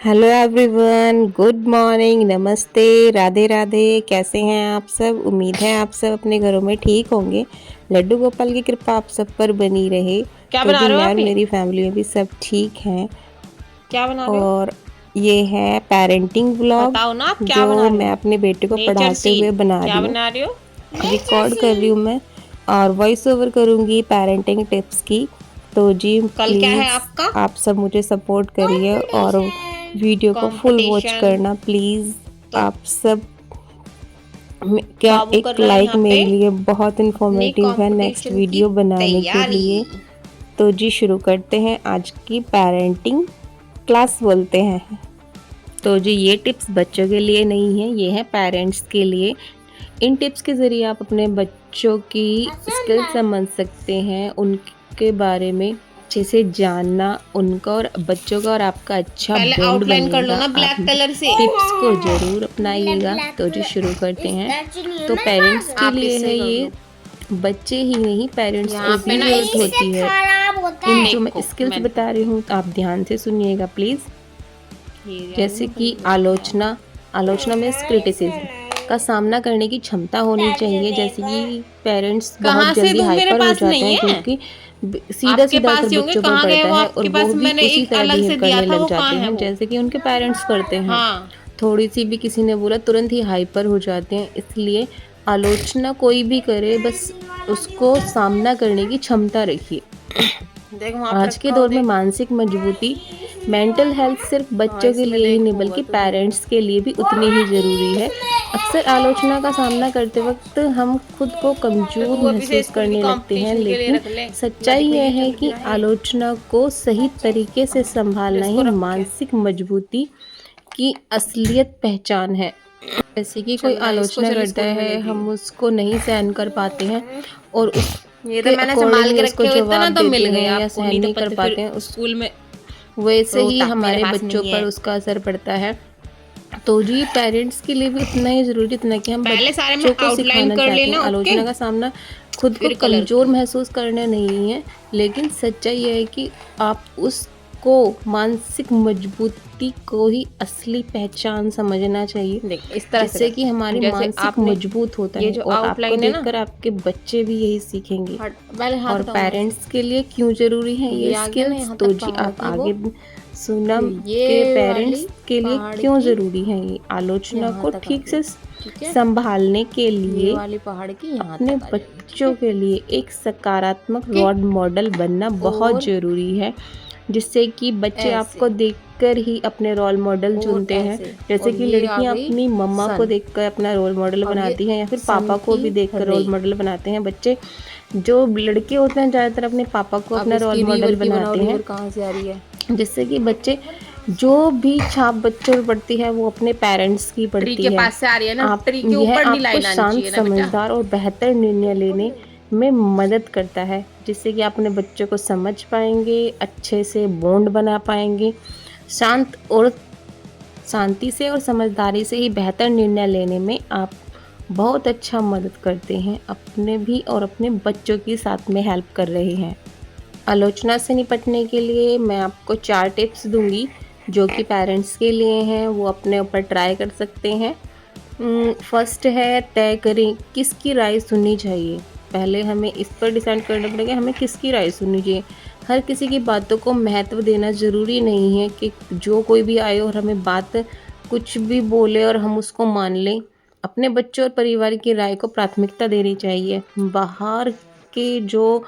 Hello everyone, good morning, नमस्ते, राधे राधे। कैसे हैं आप सब? उम्मीद है आप सब अपने घरों में ठीक होंगे। लड्डू गोपाल की कृपा आप सब पर बनी रहे। क्या तो बना जी रहे हो मैं और आप? ये मेरी फैमिली में भी सब ठीक हैं। क्या बना रहे हो? और ये है पेरेंटिंग व्लॉग बताओ ना, आप क्या बना जो रहे मैं हो? अपने बेटे को नेचर पढ़ाते हुए सीन बना रही क्या हूँ। बना रहे हो? रिकॉर्ड कर रही हूँ मैं और वॉइस ओवर करूँगी पेरेंटिंग टिप्स की। तो जी कल क्या है प्लीज़ आपका? आप सब मुझे सपोर्ट करिए और कंपटीशन। वीडियो को फुल वॉच कंपटीशन। करना प्लीज़। तो आप सब क्या बाबू कर एक रहा है लाइक यहाँ पे मेरे लिए बहुत अपनी इन्फॉर्मेटिव है नेक्स्ट कंपटीशन की वीडियो बनाने के तैयारी। लिए। तो जी शुरू करते हैं आज की पेरेंटिंग क्लास बोलते हैं। तो जी ये टिप्स बच्चों के लिए नहीं है, ये है पेरेंट्स के लिए। इन टिप्स के ज़रिए आप अपने बच्चों की स्किल समझ सकते हैं, उनके बारे में अच्छे से जानना, उनका और बच्चों का और आपका अच्छा पहले बॉन्ड आउटलाइन कर लो बनेगा। ना आप ब्लैक कलर से। टिप्स को ज़रूर अपनाइएगा। तो जी शुरू करते हैं। तो पेरेंट्स के आप लिए इससे है कर ये, लो। बच्चे ही नहीं पेरेंट्स को यहाँ पे भी ना ज़रूरत होती है। इन जो मैं देखो स्किल्स मैं बता रही हूँ आप ध्यान से सुनिएगा प्लीज़। जैसे कि आलोचना, आलोचना में क्रिटिसिज्म का सामना करने की क्षमता होनी चाहिए। जैसे कि पेरेंट्स बहुत कहाँ से जल्दी दूँ? मेरे हाइपर हो पास जाते नहीं हैं है। क्योंकि सीधा आपके सीधा असर पास ही होंगे, बच्चों पर कहाँ गए पड़ता वो? है और आपके वो पास भी मैंने उसी एक तरह अलग बिहेव से दिया करने था, लग वो जाते कहाँ है हैं वो? जैसे कि उनके पेरेंट्स करते हैं। हाँ। थोड़ी सी भी किसी ने बोला तुरंत ही हाइपर हो जाते हैं। इसलिए आलोचना कोई भी करे बस उसको सामना करने की क्षमता रखिए। देख वहाँ पे आज के रखा हो, दौर में देख। मानसिक मजबूती, मेंटल हेल्थ सिर्फ हाँ, बच्चों के इसमें लिए ही नहीं देखो होगा बल्कि तो देखो। पेरेंट्स के लिए भी उतनी ही ज़रूरी है। अक्सर आलोचना का सामना करते वक्त हम खुद को तो कमज़ोर तू अभी से महसूस स्कूल की करने लगते हैं, कंपटीशन के लिए लेकिन रख ले। ना सच्चाई देखो ये यह है चल भी कि रहा है ये। आलोचना को सही तरीके से ले संभालना इसको ही रख के। मानसिक मजबूती की असलियत पहचान है। जैसे कि कोई चल रहा है, इसको आलोचना चल करता स्कूल में है, ले हम जाइए। उसको नहीं सहन कर पाते हैं और ये तो उसके मैंने संभाल अकॉर्डिंगली के उसको रखे हुए थे ना, जवाब तो देते मिल गए हैं या आपको, सहन नहीं तो नहीं कर पता फिर पाते हैं, उस स्कूल में वैसे ही रोता मेरे हमारे पास बच्चों नहीं पर है। उसका असर पड़ता है। तो जी पेरेंट्स के लिए भी उतना ही ज़रूरी, जितना कि हम पहले सारे में बच्चों को आउटलाइन सिखाना कर चाहते हैं। लेना, ओके। आलोचना का सामना खुद को फिर कलर कमज़ोर की। महसूस करना नहीं है, लेकिन सच्चाई यह है कि आप उसको मानसिक मजबूती को ही असली पहचान समझना चाहिए, देख इस तरह से जिससे कि कर, हमारी जैसे मानसिक आपने मजबूत होता ये है जो और आपको आउटलाइन है ना। देखकर आपके बच्चे भी यही सीखेंगे। हट, पहले हाथ और हटाओ मेरे से। पेरेंट्स के लिए क्यों ज़रूरी है ये ये आ गया ना स्किल्स, यहाँ तो तक जी पहाड़ आप की वो। आगे सुना। फिर के ये पेरेंट्स वाली के लिए पहाड़ क्यों की ज़रूरी है ये आलोचना यहाँ को तक आ ठीक गई। से ठीक है। संभालने के ये लिए वाली पहाड़ की यहाँ अपने तक आ जाएगी। ठीक बच्चों है। के लिए एक सकारात्मक ओके। रोल मॉडल बनना बहुत और ज़रूरी है, जिससे कि बच्चे ऐसे आपको देखकर ही अपने रोल मॉडल और चुनते हैं। ऐसे जैसे और कि ये आ लड़कियां गई अपनी मम्मा को सन। देखकर अपना रोल मॉडल अब ये बनाती हैं या फिर सन पापा को की भी देखकर रे। रोल मॉडल बनाते हैं। बच्चे जो लड़के होते हैं ज़्यादातर अपने पापा को अब अपना रोल इसकी मॉडल रिवर की बनाओ, बनाते हैं, रिवर कहाँ से आ रही है? जिससे कि बच्चे जो भी छाप बच्चों पर पड़ती है वो अपने पेरेंट्स की ट्री पड़ती के है। पास से आ रही है ना, आप ट्री के यह ऊपर नहीं आपको लाइन आनी शांत, चाहिए ना बेटा। समझदार और बेहतर निर्णय लेने में मदद करता है, जिससे कि आप अपने बच्चों को समझ पाएंगे, अच्छे से बॉन्ड बना पाएंगे। शांत और शांति से और समझदारी से ही बेहतर निर्णय लेने में आप बहुत अच्छा मदद करते हैं, अपने भी और अपने बच्चों की साथ में हेल्प कर रहे हैं। आलोचना से निपटने के लिए मैं आपको 4 टिप्स दूंगी जो कि पेरेंट्स के लिए हैं, वो अपने ऊपर ट्राई कर सकते हैं। फर्स्ट है, तय करें किसकी राय सुननी चाहिए। पहले हमें इस पर डिसाइड करना पड़ेगा हमें किसकी राय सुननी चाहिए। हर किसी की बातों को महत्व देना ज़रूरी नहीं है कि जो कोई भी आए और हमें बात कुछ भी बोले और हम उसको मान लें। अपने बच्चों और परिवार की राय को प्राथमिकता देनी चाहिए। बाहर के जो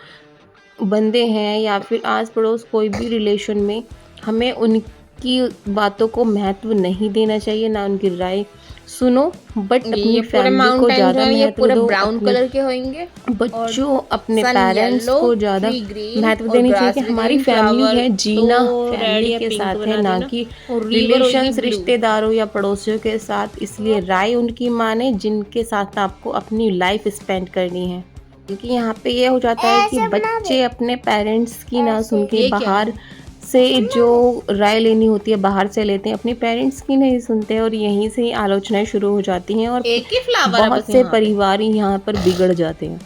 बंदे हैं या फिर आस पड़ोस कोई भी रिलेशन में हमें उनकी बातों को महत्व नहीं देना चाहिए, ना उनकी राय सुनो, बट अपनी ये पूरे फैमिली को माउंटेन जो ज़्यादा है ये महत्व पूरे दो। ब्राउन अपने कलर के होंगे। और बच्चों अपने सन पेरेंट्स येलो, को ज़्यादा ट्री ग्रीन महत्व और देनी चाहिए कि ग्रास भी हमारी ग्रीन, फैमिली फ्लावर है, तो जीना रेड फैमिली या के पिंक साथ है, बना ना देना। कि और रिवर होगी रिलेशंस, ब्लू। रिश्तेदारों या पड़ोसियों के साथ। इसलिए राय उनकी माने जिनके साथ आपको अपनी लाइफ स्पेंड करनी है। क्योंकि यहाँ पे ये हो जाता है कि बच्चे अपने पेरेंट्स की ना सुन के ये क्या बाहर है? से जो राय लेनी होती है बाहर से लेते हैं, अपने पेरेंट्स की नहीं सुनते और यहीं से ही आलोचनाएं शुरू हो जाती हैं और एक ही फ्लावर है बहुत बस से यहाँ पे। परिवार ही यहाँ पर बिगड़ जाते हैं।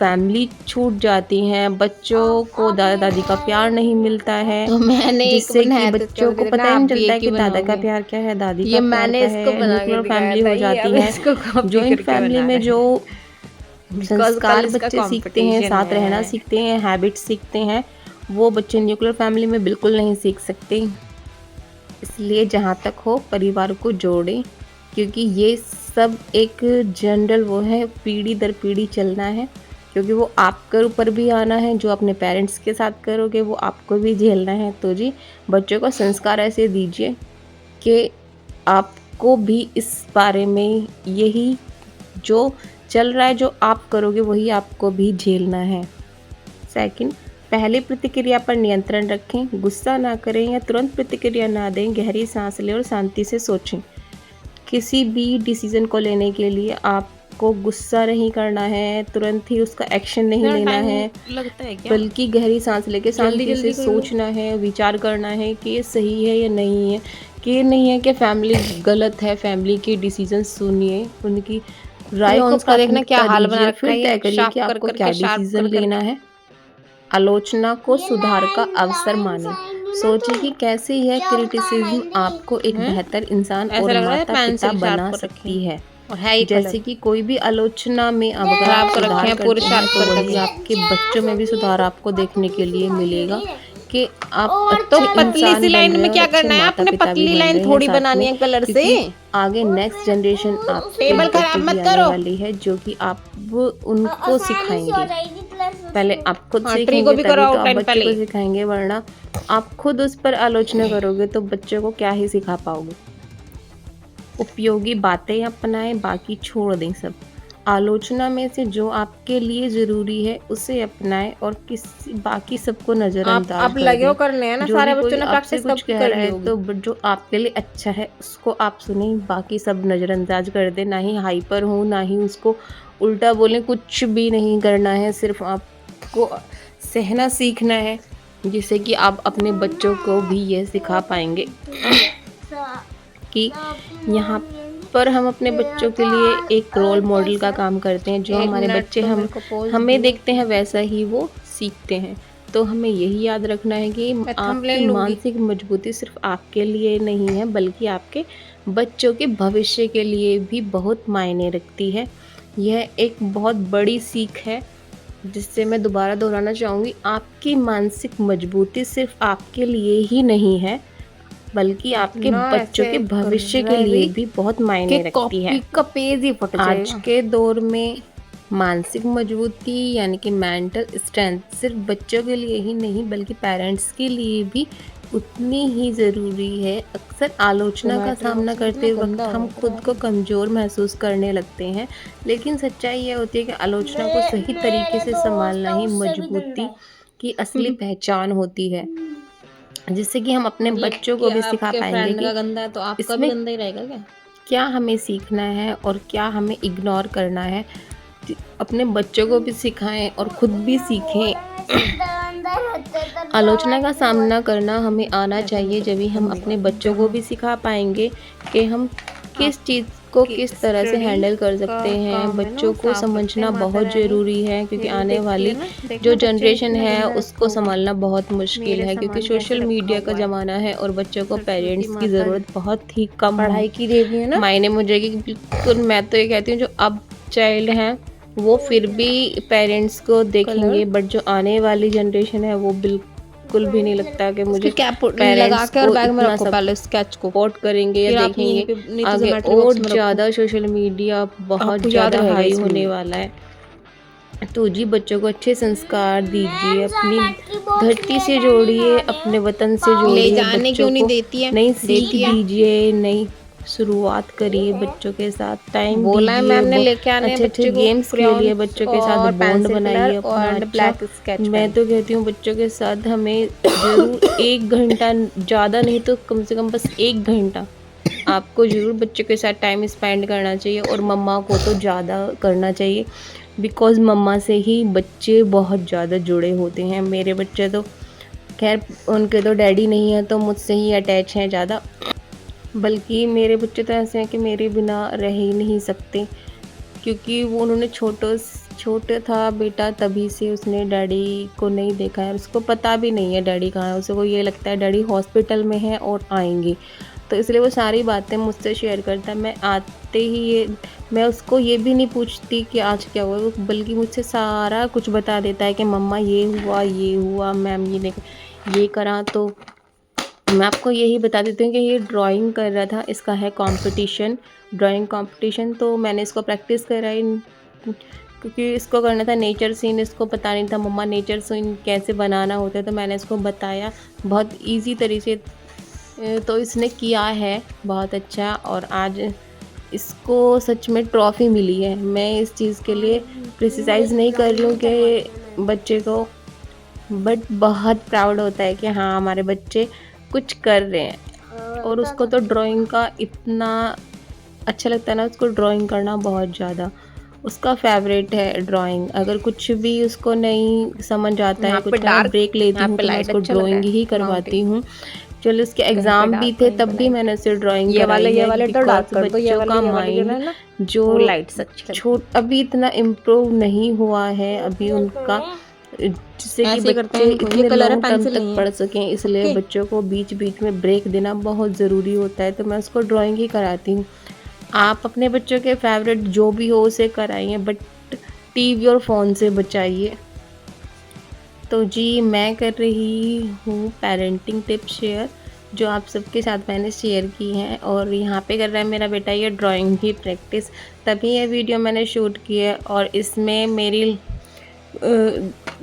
फैमिली छूट जाती है, बच्चों को दादा दादी का प्यार नहीं मिलता है, तो मैंने एक जिससे कि बनाया था, बच्चों को पता ही नहीं चलता है कि दादा का प्यार क्या है, दादी ये का प्यार मैंने क्या इसको है। बना के न्यूक्लियर दिखाया फैमिली था, हो ये जाती अब है। इसको कॉपी जॉइंट करके फैमिली बना में रहे जो हैं। संस्कार कल इसका बच्चे सीखते हैं, कंपटीशन साथ रहना है। सीखते हैं, हैबिट्स सीखते हैं, वो बच्चे न्यूक्लियर फैमिली में बिल्कुल नहीं सीख सकते। इसलिए जहाँ तक हो परिवार को जोड़ें, क्योंकि ये सब एक जनरल वो है, पीढ़ी दर पीढ़ी चलना है, क्योंकि वो आपके ऊपर भी आना है। जो अपने पेरेंट्स के साथ करोगे वो आपको भी झेलना है। तो जी बच्चों को संस्कार ऐसे दीजिए कि आपको भी इस बारे में यही जो चल रहा है, जो आप करोगे वही आपको भी झेलना है। सेकंड, पहली प्रतिक्रिया पर नियंत्रण रखें, गुस्सा ना करें या तुरंत प्रतिक्रिया ना दें, गहरी सांस लें और शांति से सोचें। किसी भी डिसीजन को लेने के लिए आपको गुस्सा नहीं करना है, तुरंत ही उसका एक्शन नहीं लेना है, लगता है क्या? बल्कि गहरी सांस लेके शांति से जल्दी कर लो। सोचना है, विचार करना है कि ये सही है या नहीं है, कि ये नहीं है कि फैमिली गलत है। फैमिली के डिसीजन सुनिए, उनकी राय को उसका देखना क्या प्राथमिकता हाल बना दीजिए, रखा फिर है, तय करिए शार्प कि कर आपको कर क्या के, शार्प डिसीजन कर कर लेना है। आलोचना को सुधार का अवसर मानें, सोचिए कि कैसे यह क्रिटिसिज्म आपको एक बेहतर इंसान ऐसा और लग रहा है माता पेंसिल पिता शार्प बना कर सकती रखी है। और है ही जैसे कलर कि कोई भी आलोचना में अगर आप खराब कर रखे सुधार हैं पूरे करते हैं शार्प तो कर वही करके। आपके बच्चों में भी सुधार आपको देखने के लिए मिलेगा कि आप तो अच्छे पतली सी इंसान बन लाइन रहे में हैं और क्या अच्छे करना है, माता अपने पिता भी पतली बन लाइन रहे हैं थोड़ी साथ बनानी में, है कलर से। क्योंकि आगे नेक्स्ट जनरेशन आपके टेबल खराब बच्चे मत की आने करो। वाली है, जो कि आप उनको सिखाएंगे। पहले आप खुद हाँ, ट्री को सीखेंगे भी तभी कराओ तो आप 10 बच्चे को पहले। सिखाएंगे, वरना आप खुद उस पर आलोचना करोगे तो बच्चों को क्या ही सिखा पाओगे। उपयोगी बातें अपनाएं, बाकी छोड़ दें सब। आलोचना में से जो आपके लिए ज़रूरी है उसे अपनाएं और किसी बाकी सबको नज़रअंदाज आप कर लगे हो दें। करने हैं ना, जो सारे भी कोई बच्चों ने आपसे प्रैक्टिस कुछ कब की कह कर रहा ली है होगी। तो जो आपके लिए अच्छा है उसको आप सुनें, बाकी सब नज़रअंदाज कर दें। ना ही हाइपर हों, ना ही उसको उल्टा बोलें, कुछ भी नहीं करना है। सिर्फ आपको सहना सीखना है, जिससे कि आप अपने बच्चों को भी ये सिखा पाएंगे कि यहाँ पर हम अपने बच्चों के लिए एक रोल मॉडल का काम करते हैं। जो एक हमारे मिनट बच्चे तो मेरे को pause हमें दो। देखते हैं वैसा ही वो सीखते हैं। तो हमें यही याद रखना है कि मैं आपकी थंबनेल लूंगी। मानसिक मजबूती सिर्फ आपके लिए नहीं है, बल्कि आपके बच्चों के भविष्य के लिए भी बहुत मायने रखती है। यह एक बहुत बड़ी सीख है, जिससे मैं दोबारा दोहराना चाहूँगी। आपकी मानसिक मजबूती सिर्फ आपके लिए ही नहीं है, बल्कि आपके ना बच्चों ऐसे के कर भविष्य के रहा है लिए भाई भी बहुत मायने कि रखती है। कॉपी का पेज ही फट आज जाएगा। के दौर में मानसिक मजबूती यानी कि मेंटल स्ट्रेंथ सिर्फ बच्चों के लिए ही नहीं, बल्कि पेरेंट्स के लिए भी उतनी ही ज़रूरी है। अक्सर आलोचना का टमाटर सामना बॉक्स करते इतना वक्त गंदा हम हो खुद को कमज़ोर महसूस करने लगते हैं, लेकिन सच्चाई यह होती है कि आलोचना को सही तरीके से संभालना ही मजबूती की असली पहचान होती है, जिससे कि हम अपने मतलब बच्चों कि को भी सिखा आपके पाएंगे फ्रेंड कि का गंदा है तो आपका भी इसमें गंदा ही रहेगा क्या? क्या हमें सीखना है और क्या हमें इग्नोर करना है। अपने बच्चों को भी सिखाएं और खुद भी सीखें। आलोचना का सामना करना हमें आना चाहिए, जब ही हम अपने बच्चों को भी सिखा पाएंगे कि हम किस चीज़ को किस तरह से हैंडल कर सकते हैं। बच्चों को समझना बहुत ज़रूरी है, क्योंकि आने वाली जो जनरेशन है उसको संभालना बहुत मुश्किल है, क्योंकि सोशल मीडिया का ज़माना है और बच्चों को पेरेंट्स की ज़रूरत बहुत ही कम पढ़ाई की देवी है ना। मायने मुझे कि बिल्कुल। मैं तो ये कहती हूँ जो अब चाइल्ड हैं वो फिर भी पेरेंट्स को देखेंगे, बट जो आने वाली जनरेशन है वो बिल्कुल भी नहीं लगता कि मुझे कैप लगा पेरेंट्स के और को बैग में इतना रखो पहले स्केच को। सपोर्ट करेंगे या फिर आप यहीं देखेंगे। पे नहीं तो आगे ज्योमेट्री और बॉक्स में रखो। ज़्यादा सोशल मीडिया बहुत आपको याद ज़्यादा रहेगा हाई इसलिए। होने वाला है। तो जी बच्चों को अच्छे संस्कार दीजिए, अपनी धरती से जोड़िए, अपने वतन से ले जोड़िए। जाने बच्चों क्यों नहीं को देती है? नई सीख देती है। दीजिए, नई शुरुआत करिए बच्चों के साथ, टाइम बोला है मैम ने दीजिए, लेके आने अच्छे अच्छे बच्चे को गेम्स खेलिए, बच्चों के साथ और बॉन्ड पेंसिल बनाइए कलर अपना और अच्छा। ब्लैक स्केच मैं पेन। तो कहती हूँ बच्चों के साथ हमें ज़रूर 1 घंटा, ज़्यादा नहीं तो कम से कम बस 1 घंटा आपको ज़रूर बच्चों के साथ टाइम स्पेंड करना चाहिए, और मम्मा को तो ज़्यादा करना चाहिए, बिकॉज़ मम्मा से ही बच्चे बहुत ज़्यादा जुड़े होते हैं। मेरे बच्चे तो खैर उनके तो डैडी नहीं है तो मुझसे ही अटैच हैं ज़्यादा, बल्कि मेरे बच्चे तो ऐसे हैं कि मेरे बिना रह ही नहीं सकते। क्योंकि वो उन्होंने छोटा था बेटा, तभी से उसने डैडी को नहीं देखा है, उसको पता भी नहीं है डैडी कहाँ है, उसे को ये लगता है डैडी हॉस्पिटल में है और आएंगे, तो इसलिए वो सारी बातें मुझसे शेयर करता है। मैं उसको ये भी नहीं पूछती कि आज क्या हुआ, वो बल्कि मुझसे सारा कुछ बता देता है कि मम्मा ये हुआ, मैम ये करा। तो मैं आपको यही बता देती हूँ कि ये ड्राइंग कर रहा था, इसका है कंपटीशन, ड्राइंग कंपटीशन। तो मैंने इसको प्रैक्टिस कराई क्योंकि इसको करना था नेचर सीन, इसको पता नहीं था मम्मा नेचर सीन कैसे बनाना होता है, तो मैंने इसको बताया बहुत इजी तरीके से। तो इसने किया है बहुत अच्छा, और आज इसको सच में ट्रॉफ़ी मिली है। मैं इस चीज़ के लिए क्रिटिसाइज़ नहीं कर रही हूँ कि बच्चे को, बट बहुत प्राउड होता है कि हाँ हमारे बच्चे कुछ कर रहे हैं। और उसको तो ड्राइंग का इतना अच्छा लगता है ना, उसको ड्राइंग करना बहुत ज़्यादा उसका फेवरेट है ड्राइंग। अगर कुछ भी उसको नहीं समझ आता है, कुछ मैं ब्रेक लेती हूँ तो मैं उसको ड्राइंग ही करवाती हूँ। चलो उसके एग्ज़ाम भी थे तब भी मैंने उसे ड्राइंग कराई है, बिकॉज बच्चों का माइंड जो अभी इतना इम्प्रूव नहीं हुआ है अभी उनका, जिससे कि बच्चे इतने लॉन्ग टर्म तक पढ़ सकें, इसलिए बच्चों को बीच बीच में ब्रेक देना बहुत ज़रूरी होता है। तो मैं उसको ड्राइंग ही कराती हूँ। आप अपने बच्चों के फेवरेट जो भी हो उसे कराइए, बट टीवी और फ़ोन से बचाइए। तो जी मैं कर रही हूँ पेरेंटिंग टिप्स शेयर, जो आप सबके साथ मैंने शेयर की हैं, और यहाँ पे कर रहा है मेरा बेटा ये ड्राइंग की प्रैक्टिस, तभी ये वीडियो मैंने शूट की है। और इसमें मेरी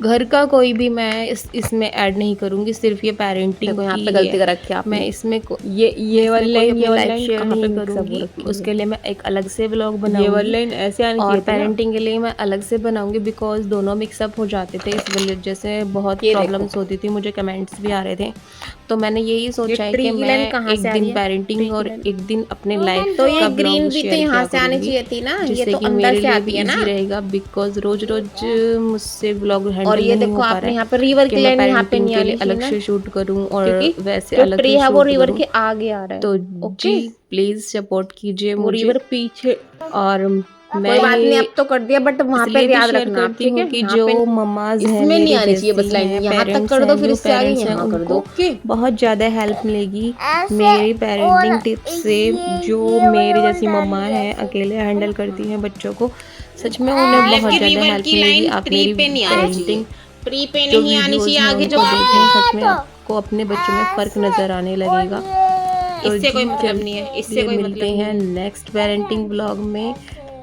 घर का कोई भी मैं इसमें ऐड नहीं करूँगी, सिर्फ ये पेरेंटिंग की यहाँ पे गलती कर रखी है आपने। मैं इसमें ये वाली लाइन शेयर नहीं करूँगी, उसके लिए मैं एक अलग से व्लॉग बनाऊंगी। ये वाली लाइन ऐसे आनी और चाहिए थी ना। पेरेंटिंग के लिए मैं अलग से बनाऊंगी, बिकॉज दोनों मिक्सअप हो जाते थे, इस वजह से बहुत प्रॉब्लम्स होती थी, मुझे कमेंट्स भी आ रहे थे। तो मैंने यही सोचा है कि मैं एक दिन पेरेंटिंग और एक दिन अपने लाइफ तो ये का ग्रीन ब्लॉग भी तो शेयर यहाँ किया से आनी करूँगी, चाहिए थी ना, ये जिससे तो कि अंदर मेरे से लिए भी आती है ना। इजी रहेगा, बिकॉज रोज मुझसे ब्लॉग हैंडल और ये नहीं हो देखो पा आपने रहा यहाँ है पे रिवर कि की मैं लाइन यहाँ पे पेरेंटिंग नहीं के आनी लिए चाहिए अलग ना, से शूट करूँ और क्योंकि वैसे जो अलग ट्री से है वो शूट रिवर करूँ। के आगे आ रहा है। तो ओके, जी प्लीज़ सपोर्ट कीजिए वो मुझे। रिवर पीछे। और मैं कोई बात नहीं, ये अब तो कर दिया, बट वहाँ पे इसलिए भी याद शेयर रखना आप, करती ठीक हूँ है। कि यहाँ जो पे मम्माज हैं इसमें नहीं मेरी आनी चाहिए, बस जैसी लाइन हैं, यहाँ तक पेरेंट्स कर दो, हैं, फिर न्यू इससे आगे पेरेंट्स हैं, यहाँ कर दो। उनको ओके, बहुत ज़्यादा हेल्प मिलेगी मेरी पेरेंटिंग टिप्स से। जो मेरी जैसी मम्मा है, अकेले हैंडल करती हैं बच्चों को, सच में उन्हें बहुत ज़्यादा हेल्प मिलेगी। आप मेरी पेरेंटिंग ट्री पे जो नहीं आनी वीडियोज़ चाहिए हैं आगे जो उनको देखें, सच में आपको अपने बच्चों में फ़र्क नज़र आने लगेगा। तो इससे कोई जी मतलब नहीं है, इससे चलिए कोई मिलते मतलब हैं नहीं है। नेक्स्ट पेरेंटिंग ब्लॉग में।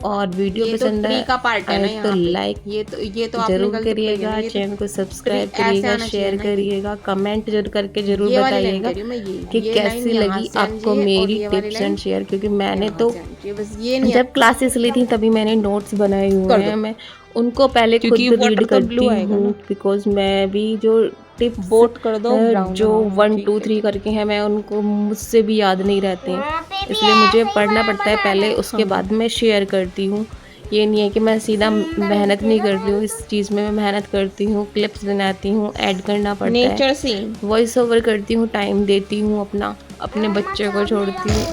और वीडियो ये तो पसंद ट्री का पार्ट है ना आए तो यहाँ पे, लाइक ये तो आपने ज़रूर गलत पकड़ी है ना। करिएगा, ये तो चैनल को ट्री सब्सक्राइब ऐसे करिएगा, आना चाहिए शेयर ना, करिएगा, कमेंट जरूर करके ज़रूर ये वाली लाइन बताइएगा कह रही हूँ मैं, कि ये लाइन कैसी यहाँ लगी से आनी आपको चाहिए, और मेरी ये वाली टिप्स लाइन एंड शेयर। क्योंकि मैंने यहाँ तो से आनी चाहिए, बस ये नहीं जब क्लासेस ली थी तभी मैंने नोट्स बनाए हुए कर हैं, दो, मैं उनको पहले खुद क्योंकि रीड वाटर का करती ब्लू आएगा हूँ, ना। बिकॉज मैं भी जो टिप्स बोट कर दो ब्राउन, जो हाँ 1 ठीक 2 है 3 ठीक है। करके हैं, मैं उनको मुझसे भी याद नहीं रहते हैं, इसलिए मुझे पढ़ना पड़ता है पहले, उसके बाद मैं शेयर करती हूँ। ये नहीं है कि मैं सीधा मेहनत नहीं करती हूँ, इस चीज़ में मैं मेहनत करती हूँ, क्लिप्स बनाती हूँ, ऐड करना पड़ता है, नेचर सीन वॉइस ओवर करती हूँ, टाइम देती हूँ अपना, अपने बच्चे को छोड़ती हूँ,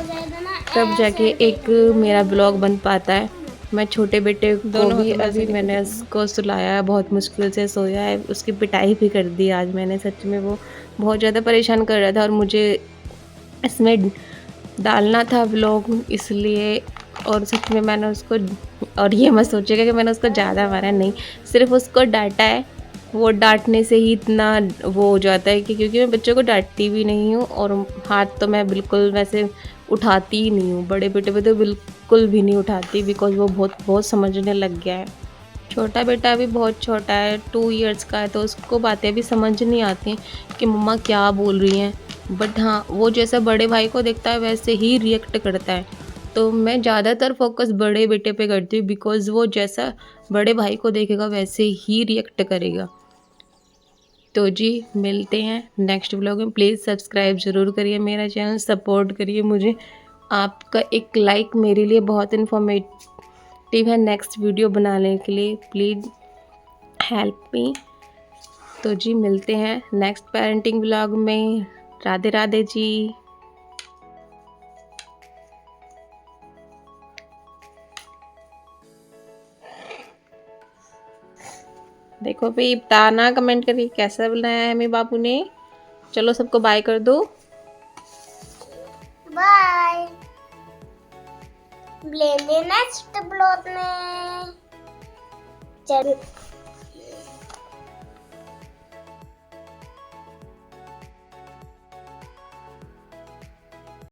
तब जाके एक मेरा ब्लॉग बन पाता है। मैं छोटे बेटे को दोनों भी हाथों में ऐसे अभी मैंने उसको सुलाया है, बहुत मुश्किल से सोया है, उसकी पिटाई भी कर दी आज मैंने, सच में वो बहुत ज़्यादा परेशान कर रहा था और मुझे इसमें डालना था व्लॉग, इसलिए। और सच में मैंने उसको, और ये मत सोचिएगा कि मैंने उसको ज़्यादा मारा, नहीं, सिर्फ उसको डांटा है। वो डांटने से ही इतना वो हो जाता है कि, क्योंकि मैं बच्चों को डांटती भी नहीं हूँ, और हाथ तो मैं बिल्कुल वैसे उठाती ही नहीं हूँ, बड़े बेटे पे तो बिल्कुल भी नहीं उठाती, बिकॉज वो बहुत समझने लग गया है। छोटा बेटा अभी बहुत छोटा है, 2 इयर्स का है, तो उसको बातें भी समझ नहीं आती कि मम्मा क्या बोल रही हैं, बट हाँ वो जैसा बड़े भाई को देखता है वैसे ही रिएक्ट करता है। तो मैं ज़्यादातर फोकस बड़े बेटे पे करती हूँ, बिकॉज़ वो जैसा बड़े भाई को देखेगा वैसे ही रिएक्ट करेगा। तो जी मिलते हैं नेक्स्ट व्लॉग में। प्लीज़ सब्सक्राइब ज़रूर करिए मेरा चैनल, सपोर्ट करिए मुझे। आपका एक लाइक मेरे लिए बहुत इन्फॉर्मेटिव है नेक्स्ट वीडियो बनाने के लिए, प्लीज़ हेल्प मी। तो जी मिलते हैं नेक्स्ट पेरेंटिंग व्लॉग में। राधे राधे जी। देखो भाई बताना कमेंट करके कैसा बनाया है मेरे बाबू ने। चलो सबको बाय कर दो। बाय। मिलेंगे नेक्स्ट ब्लॉग में। चलो।